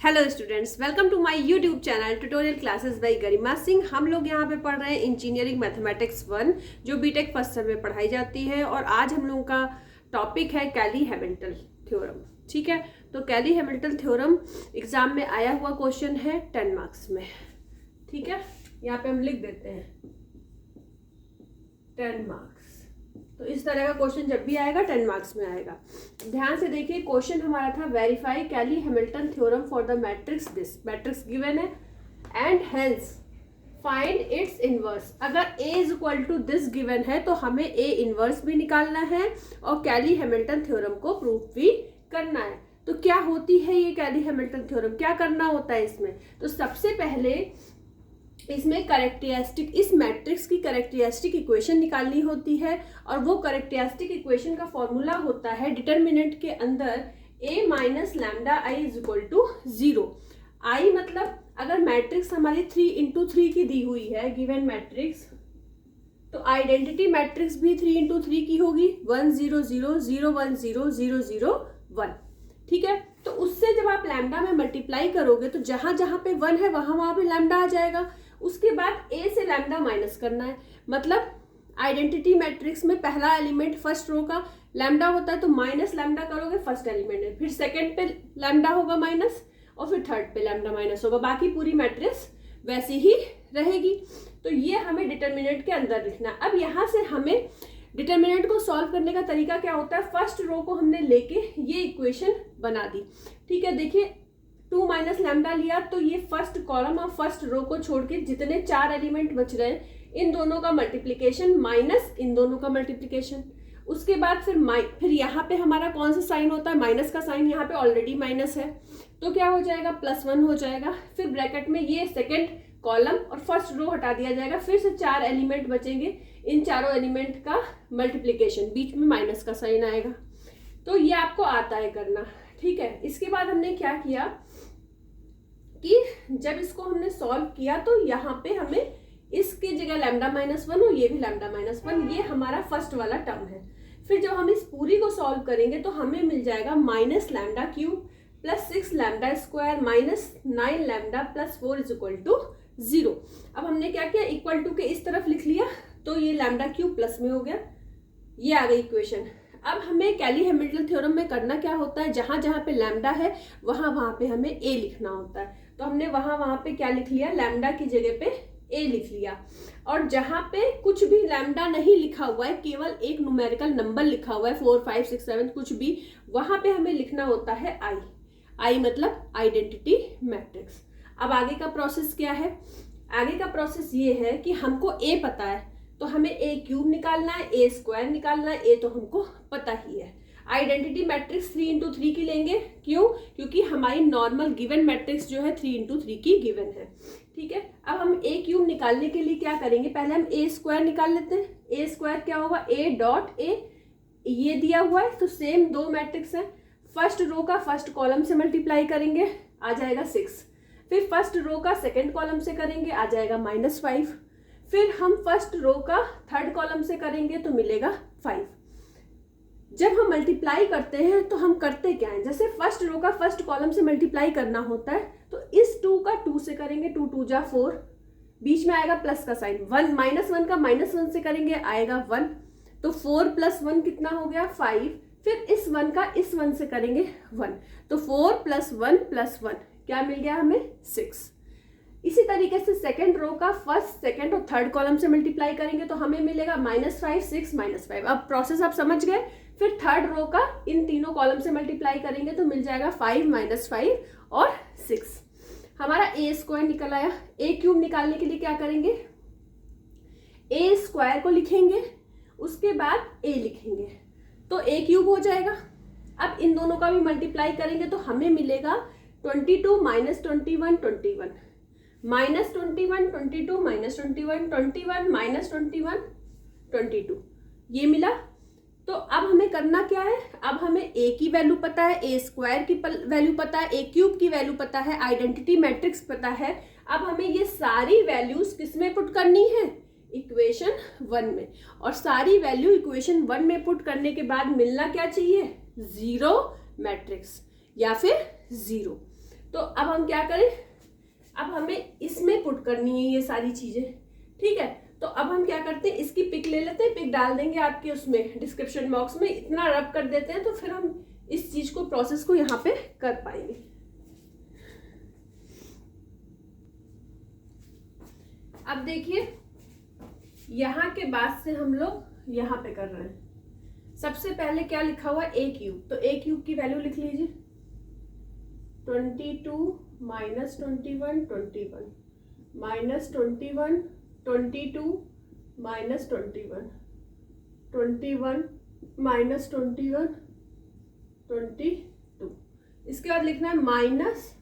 Hello students, welcome to my YouTube channel tutorial classes by Garima Singh. हम लोग यहाँ पे पढ़ रहे हैं इंजीनियरिंग मैथमेटिक्स 1 जो बीटेक फर्स्ट सेम में पढ़ाई जाती है। और आज हम लोगों का टॉपिक है कैली हैमिल्टन थ्योरम। ठीक है, तो कैली हैमिल्टन थ्योरम एग्जाम में आया हुआ क्वेश्चन है 10 मार्क्स में। ठीक है, यहाँ पे हम लिख देते हैं 10 मार्क्स। तो इस तरह का क्वेश्चन जब भी आएगा 10 मार्क्स में आएगा। ध्यान से देखिए, क्वेश्चन हमारा था verify Cayley Hamilton theorem for the matrix this. Matrix given है and hence find its inverse. अगर a is equal to this given है तो हमें a इनवर्स भी निकालना है और कैली हैमिल्टन थ्योरम को प्रूफ भी करना है। तो क्या होती है ये कैली हैमिल्टन थ्योरम, क्या करना होता है इसमें? तो सबसे पहले इसमें कैरेक्टरिस्टिक, इस मैट्रिक्स की कैरेक्टरिस्टिक इक्वेशन निकालनी होती है और वो कैरेक्टरिस्टिक इक्वेशन का फॉर्मूला होता है डिटर्मिनेंट के अंदर a minus lambda I is equal to 0। I मतलब अगर मैट्रिक्स हमारी 3 इंटू 3 की दी हुई है गिवन मैट्रिक्स, तो आइडेंटिटी मैट्रिक्स भी 3 इंटू 3 की होगी 1 0 0 0 1 0 0 0 1। ठीक है, तो उससे जब आप लैम्डा में मल्टीप्लाई करोगे तो जहां जहां पे 1 है वहां पे लैम्डा आ जाएगा। उसके बाद a से लैम्डा माइनस करना है, मतलब आइडेंटिटी मैट्रिक्स में पहला एलिमेंट फर्स्ट रो का लैम्डा होता है तो माइनस लैम्डा करोगे फर्स्ट एलिमेंट में, फिर सेकंड पे लैम्डा होगा माइनस और फिर थर्ड पे लैम्डा माइनस होगा, बाकी पूरी मैट्रिक्स वैसी ही रहेगी। तो ये हमें डिटर्मिनेंट के अंदर लिखना। अब यहाँ से हमें डिटर्मिनेंट को सॉल्व करने का तरीका क्या होता है, फर्स्ट रो को हमने लेके ये इक्वेशन बना दी। ठीक है, देखिए 2 माइनस लैम्डा लिया तो ये फर्स्ट कॉलम और फर्स्ट रो को छोड़ के जितने 4 एलिमेंट बच रहे हैं इन दोनों का मल्टीप्लिकेशन माइनस इन दोनों का मल्टीप्लिकेशन। उसके बाद फिर यहाँ पे हमारा कौन सा साइन होता है, माइनस का साइन, यहाँ पे ऑलरेडी माइनस है तो क्या हो जाएगा +1 हो जाएगा। फिर ब्रैकेट में ये सेकेंड कॉलम और फर्स्ट रो हटा दिया जाएगा, फिर से 4 एलिमेंट बचेंगे, इन चारों एलिमेंट का मल्टीप्लिकेशन, बीच में माइनस का साइन आएगा। तो ये आपको आता है करना। ठीक है, इसके बाद हमने क्या किया कि जब इसको हमने सॉल्व किया तो यहाँ पे हमें इसकी जगह लैम्डा -1 और ये भी लैम्डा -1, ये हमारा फर्स्ट वाला टर्म है। फिर जब हम इस पूरी को सॉल्व करेंगे तो हमें मिल जाएगा minus lambda cube plus 6 lambda square minus 9 lambda plus 4 is equal to 0। अब हमने क्या किया, इक्वल टू के इस तरफ लिख लिया तो ये लैम्डा क्यूब प्लस में हो गया, ये आ गई इक्वेशन। अब हमें कैली हैमिल्टन थ्योरम में करना क्या होता है, जहां जहां पे लैम्डा है वहां पे हमें a लिखना होता है। तो हमने वहां पे क्या लिख लिया, लैम्डा की जगह पे a लिख लिया। और जहां पे कुछ भी लैम्डा नहीं लिखा हुआ है, केवल एक न्यूमेरिकल नंबर लिखा हुआ है 4 5 6 7 कुछ भी, वहां पे हमें लिखना होता है आई मतलब आइडेंटिटी मैट्रिक्स। अब आगे का प्रोसेस क्या है, आगे का प्रोसेस ये है कि हमको a पता है तो हमें a क्यूब निकालना है, a स्क्वायर निकालना है, a तो हमको पता ही है। आइडेंटिटी मैट्रिक्स 3 इंटू 3 की लेंगे, क्यों? क्योंकि हमारी नॉर्मल गिवन मैट्रिक्स जो है 3 इंटू 3 की गिवन है। ठीक है, अब हम a क्यूब निकालने के लिए क्या करेंगे, पहले हम a स्क्वायर निकाल लेते हैं। a स्क्वायर क्या होगा, a डॉट a, ये दिया हुआ है तो सेम 2 मैट्रिक्स है, फर्स्ट रो का फर्स्ट कॉलम से मल्टीप्लाई करेंगे आ जाएगा 6, फिर फर्स्ट रो का सेकेंड कॉलम से करेंगे आ जाएगा -5, फिर हम फर्स्ट रो का थर्ड कॉलम से करेंगे तो मिलेगा 5। जब हम मल्टीप्लाई करते हैं तो हम करते क्या है, जैसे फर्स्ट रो का फर्स्ट कॉलम से मल्टीप्लाई करना होता है तो इस 2 का 2 से करेंगे, 2 2 जा 4, बीच में आएगा प्लस का साइन, 1 -1 का -1 से करेंगे आएगा 1, तो 4 + 1 कितना हो गया 5, फिर इस 1 का इस 1 से करेंगे 1, तो 4 + 1 + 1 क्या मिल गया हमें 6। इसी तरीके से सेकंड रो का फर्स्ट सेकंड और थर्ड कॉलम से मल्टीप्लाई करेंगे तो हमें मिलेगा -5 6 -5। अब प्रोसेस आप समझ गए। फिर थर्ड रो का इन तीनों कॉलम से मल्टीप्लाई करेंगे तो मिल जाएगा 5 -5 और 6। हमारा a स्क्वायर निकल आया। a क्यूब निकालने के लिए क्या करेंगे, a स्क्वायर को लिखेंगे, उसके बाद a लिखेंगे तो a क्यूब हो जाएगा। अब इन दोनों का भी मल्टीप्लाई करेंगे तो हमें मिलेगा 22 -21 21 -21 22 -21 21 -21 22, ये मिला। तो अब हमें करना क्या है, अब हमें a की वैल्यू पता है, a स्क्वायर की वैल्यू पता है, a क्यूब की वैल्यू पता है, आइडेंटिटी मैट्रिक्स पता है। अब हमें ये सारी वैल्यूज किस में पुट करनी है, इक्वेशन 1 में। और सारी वैल्यू इक्वेशन 1 में पुट करने के बाद मिलना क्या चाहिए, 0 मैट्रिक्स या फिर 0। तो अब हम क्या करें, अब हमें इसमें पुट करनी है ये सारी चीजें, ठीक है। तो अब हम क्या करते हैं, इसकी पिक ले लेते हैं, पिक डाल देंगे आपके उसमें डिस्क्रिप्शन बॉक्स में, इतना रब कर देते हैं तो फिर हम इस चीज को, प्रोसेस को यहाँ पे कर पाएंगे। अब देखिए यहाँ के बाद से हम लोग यहाँ पे कर रहे हैं। सबसे पहले क्या लिखा हुआ है, ए क्यूब, तो ए क्यूब की वैल्यू लिख लीजिए 22 माइनस 21 21 माइनस 21 22 माइनस 21 21 माइनस 21 22। इसके बाद लिखना है माइनस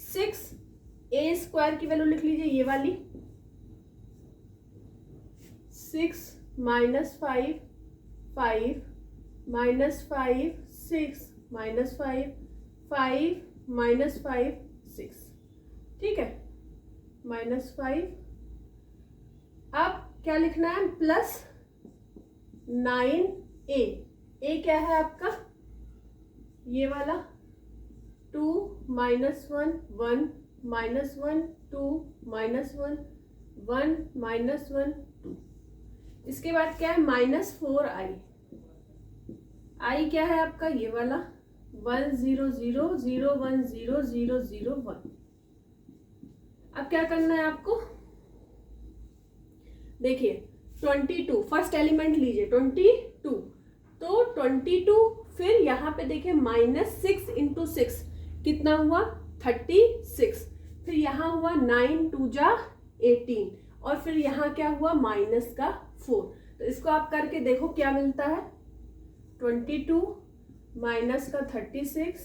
6, ए स्क्वायर की वैल्यू लिख लीजिए ये वाली 6 माइनस 5 5 माइनस 5 6 माइनस 5 5 माइनस 5 6, ठीक है, -5। अब क्या लिखना है, प्लस 9a, ए क्या है आपका ये वाला 2 माइनस 1 1 माइनस 1 2 माइनस 1 1 माइनस 1 2। इसके बाद क्या है -4i, आई क्या है आपका ये वाला 1 0 0 0 1 0 0 0 1। अब क्या करना है आपको, देखिए 22 फर्स्ट एलिमेंट लीजिए 22, तो 22 फिर यहाँ पे देखिए -6 इंटू 6 कितना हुआ 36, फिर यहाँ हुआ 9 2 जा 18, और फिर यहाँ क्या हुआ माइनस का 4। तो इसको आप करके देखो क्या मिलता है, 22 माइनस का 36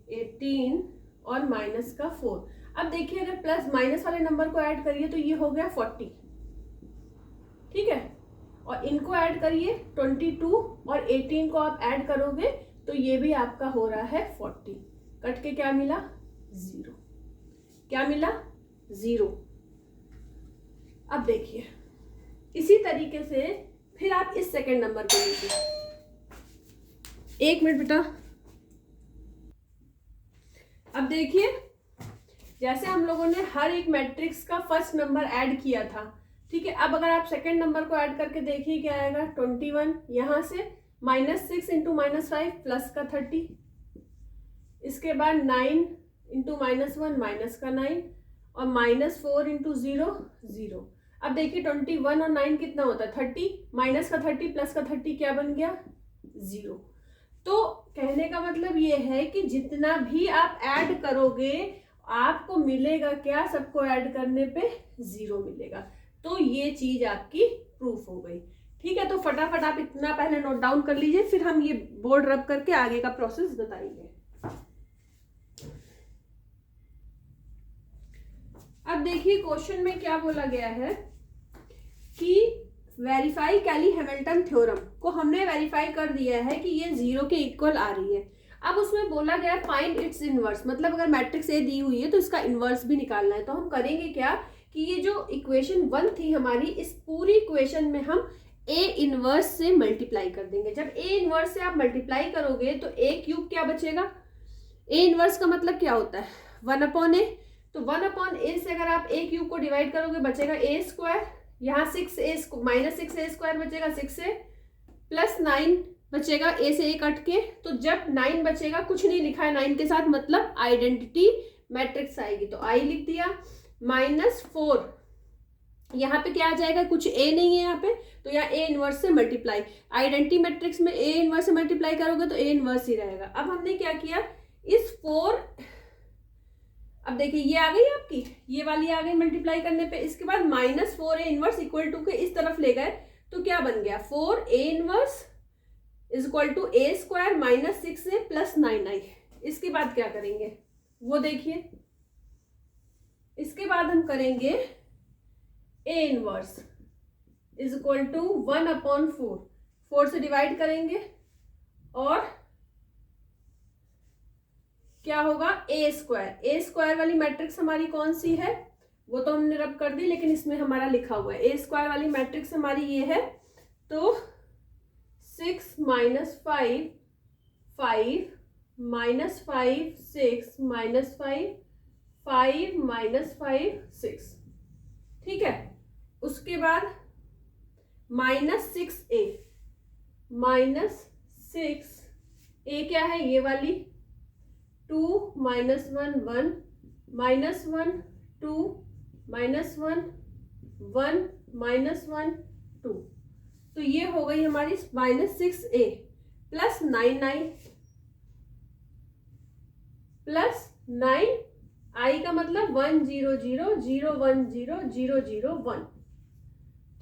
18 और माइनस का 4। अब देखिए अगर प्लस माइनस वाले नंबर को ऐड करिए तो ये हो गया 40, ठीक है, और इनको ऐड करिए 22 और 18 को आप ऐड करोगे तो ये भी आपका हो रहा है 40, कट के क्या मिला 0, क्या मिला 0। अब देखिए इसी तरीके से फिर आप इस सेकंड नंबर को लीजिए, एक मिनट बेटा। अब देखिए जैसे हम लोगों ने हर एक मैट्रिक्स का फर्स्ट नंबर ऐड किया था, ठीक है, अब अगर आप सेकंड नंबर को ऐड करके देखिए क्या आएगा 21, यहाँ से -6 इंटू -5 प्लस का 30, इसके बाद 9 इंटू -1 माइनस का 9 और -4 इंटू 0 0। अब देखिए 21 और 9 कितना होता है 30, माइनस का 30 प्लस का 30 क्या बन गया 0। तो कहने का मतलब ये है कि जितना भी आप ऐड करोगे आपको मिलेगा क्या, सबको ऐड करने पे 0 मिलेगा। तो ये चीज आपकी प्रूफ हो गई, ठीक है। तो फटाफट आप इतना पहले नोट डाउन कर लीजिए, फिर हम ये बोर्ड रब करके आगे का प्रोसेस बताएंगे। अब देखिए क्वेश्चन में क्या बोला गया है कि वेरीफाई कैली हैमिल्टन थ्योरम को हमने वेरीफाई कर दिया है कि ये 0 के इक्वल आ रही है। अब उसमें बोला गया फाइंड इट्स इनवर्स, मतलब अगर मैट्रिक्स ए दी हुई है तो इसका इनवर्स भी निकालना है। तो हम करेंगे क्या कि ये जो इक्वेशन 1 थी हमारी, इस पूरी इक्वेशन में हम ए इनवर्स से मल्टीप्लाई कर देंगे। जब ए इनवर्स से आप मल्टीप्लाई करोगे तो ए क्यूब क्या बचेगा, ए इनवर्स का मतलब क्या होता है 1/a, तो 1/a से अगर आप ए क्यूब को डिवाइड करोगे बचेगा ए स्क्वायर, यहाँ -6a स्क्वायर बचेगा 6a प्लस 9 बचेगा ए से ए कट के। तो जब 9 बचेगा, कुछ नहीं लिखा है 9 के साथ, मतलब आइडेंटिटी मैट्रिक्स आएगी, तो आई लिख दिया। -4 यहाँ पे क्या आ जाएगा, कुछ ए नहीं है यहाँ पे, तो यहाँ ए इनवर्स से मल्टीप्लाई, आइडेंटिटी मैट्रिक्स में ए इनवर्स से मल्टीप्लाई करोगे तो ए इनवर्स ही रहेगा। अब हमने क्या किया, इस 4, अब देखिए ये आ गई आपकी, ये वाली आ गई मल्टीप्लाई करने पे। इसके बाद -4a इनवर्स इक्वल टू के इस तरफ ले गए तो क्या बन गया 4a inverse is equal to A square -6a plus 9i। इसके बाद क्या करेंगे वो देखिए, इसके बाद हम करेंगे A inverse is equal to 1/4, 4 से डिवाइड करेंगे और क्या होगा ए स्क्वायर। ए स्क्वायर वाली मैट्रिक्स हमारी कौन सी है, वो तो हमने रब कर दी, लेकिन इसमें हमारा लिखा हुआ है ए स्क्वायर वाली मैट्रिक्स हमारी ये है। तो 6 - 5 5 -5 6 -5 5 -5 6, ठीक है। उसके बाद -6a -6a क्या है, ये वाली 2 -1 1 -1 2 -1 1 -1 2, तो ये हो गई हमारी -6a प्लस 9 आई का मतलब 1 0 0 0 1 0 0 0 1,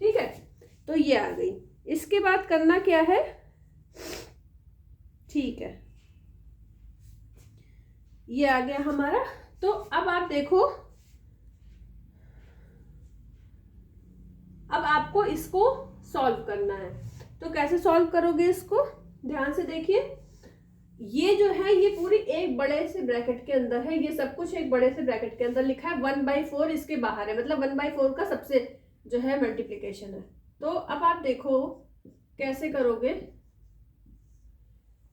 ठीक है। तो ये आ गई। इसके बाद करना क्या है, ठीक है, ये आ गया हमारा। तो अब आप देखो, अब आपको इसको सॉल्व करना है। तो कैसे सॉल्व करोगे इसको, ध्यान से देखिए। ये जो है ये पूरी एक बड़े से ब्रैकेट के अंदर है, ये सब कुछ एक बड़े से ब्रैकेट के अंदर लिखा है। 1/4 इसके बाहर है, मतलब 1/4 का सबसे जो है मल्टीप्लिकेशन है। तो अब आप देखो कैसे करोगे।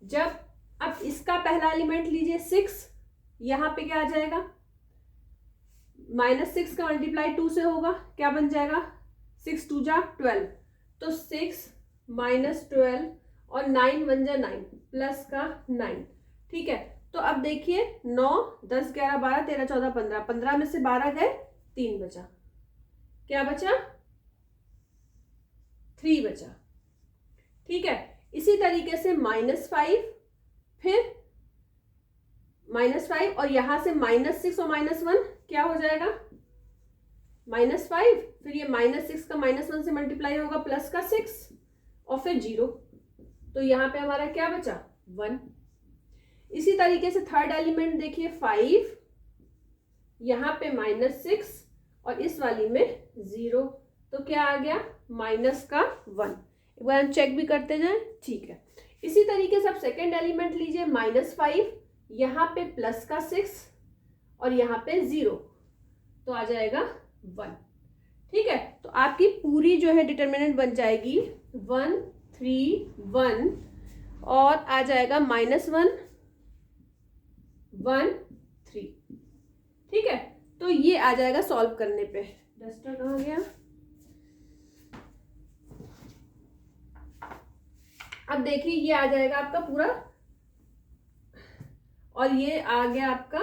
जब अब इसका पहला एलिमेंट लीजिए 6, यहाँ पे क्या आ जाएगा, -6 का मल्टीप्लाई 2 से होगा, क्या बन जाएगा, 6 2 जा 12, तो 6 -12 और 9 बन जाए 9 प्लस का 9, ठीक है। तो अब देखिए 9 10 11 12 13 14 15, 15 में से 12 गए, 3 बचा, क्या बचा, 3 बचा, ठीक है। इसी तरीके से -5, फिर -5 और यहां से -6 और -1 क्या हो जाएगा, -5, फिर ये -6 का -1 से मल्टीप्लाई होगा प्लस का 6 और फिर 0, तो यहाँ पे हमारा क्या बचा, 1। इसी तरीके से थर्ड एलिमेंट देखिए 5, यहाँ पे -6 और इस वाली में 0, तो क्या आ गया, माइनस का 1। एक बार हम चेक भी करते जाएं, ठीक है। इसी तरीके से आप सेकेंड एलिमेंट लीजिए, -5, यहाँ पे प्लस का 6 और यहाँ पे 0, तो आ जाएगा 1, ठीक है। तो आपकी पूरी जो है डिटर्मिनेंट बन जाएगी 1 3 1 और आ जाएगा -1 1 3, ठीक है। तो ये आ जाएगा सॉल्व करने पे। डस्टर कहाँ गया, अब देखिए ये आ जाएगा आपका पूरा, और ये आ गया आपका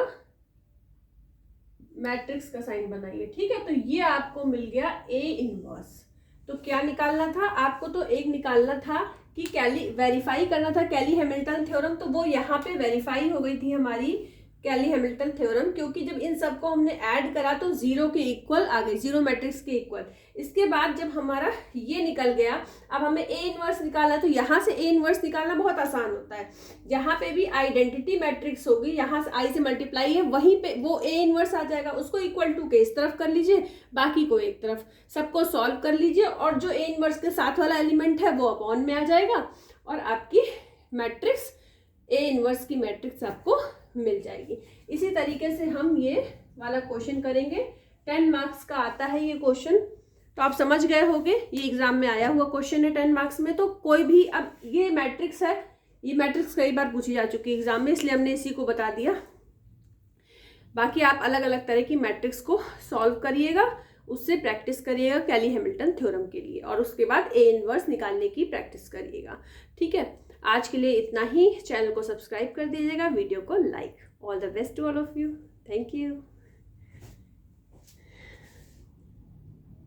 मैट्रिक्स का साइन बनाइए, ठीक है। तो ये आपको मिल गया A इनवर्स। तो क्या निकालना था आपको, तो एक निकालना था कि कैली वेरीफाई करना था कैली हैमिल्टन थ्योरम, तो वो यहाँ पे वेरीफाई हो गई थी हमारी कैली हैमिल्टन थ्योरम, क्योंकि जब इन सबको हमने ऐड करा तो 0 के इक्वल आ गई, 0 मैट्रिक्स के इक्वल। इसके बाद जब हमारा ये निकल गया, अब हमें A इनवर्स निकालना, तो यहाँ से A इनवर्स निकालना बहुत आसान होता है। जहाँ पे भी आइडेंटिटी मैट्रिक्स होगी, यहाँ से I से मल्टीप्लाई है, वहीं पे वो A इनवर्स आ जाएगा, उसको इक्वल टू के इस तरफ कर लीजिए, बाकी को एक तरफ, सबको सॉल्व कर लीजिए, और जो A इनवर्स के साथ वाला एलिमेंट है वो अपॉन में आ जाएगा, और आपकी मैट्रिक्स A इनवर्स की मैट्रिक्स आपको मिल जाएगी। इसी तरीके से हम ये वाला क्वेश्चन करेंगे, 10 मार्क्स का आता है ये क्वेश्चन, तो आप समझ गए होंगे ये एग्जाम में आया हुआ क्वेश्चन है 10 मार्क्स में। तो कोई भी, अब ये मैट्रिक्स है, ये मैट्रिक्स कई बार पूछी जा चुकी है एग्जाम में, इसलिए हमने इसी को बता दिया। बाकी आप अलग अलग तरह की मैट्रिक्स को सॉल्व करिएगा, उससे प्रैक्टिस करिएगा कैली हैमिल्टन थ्योरम के लिए, और उसके बाद A इनवर्स निकालने की प्रैक्टिस करिएगा, ठीक है। आज के लिए इतना ही। चैनल को सब्सक्राइब कर दीजिएगा, वीडियो को like. All the best to all of you, thank you.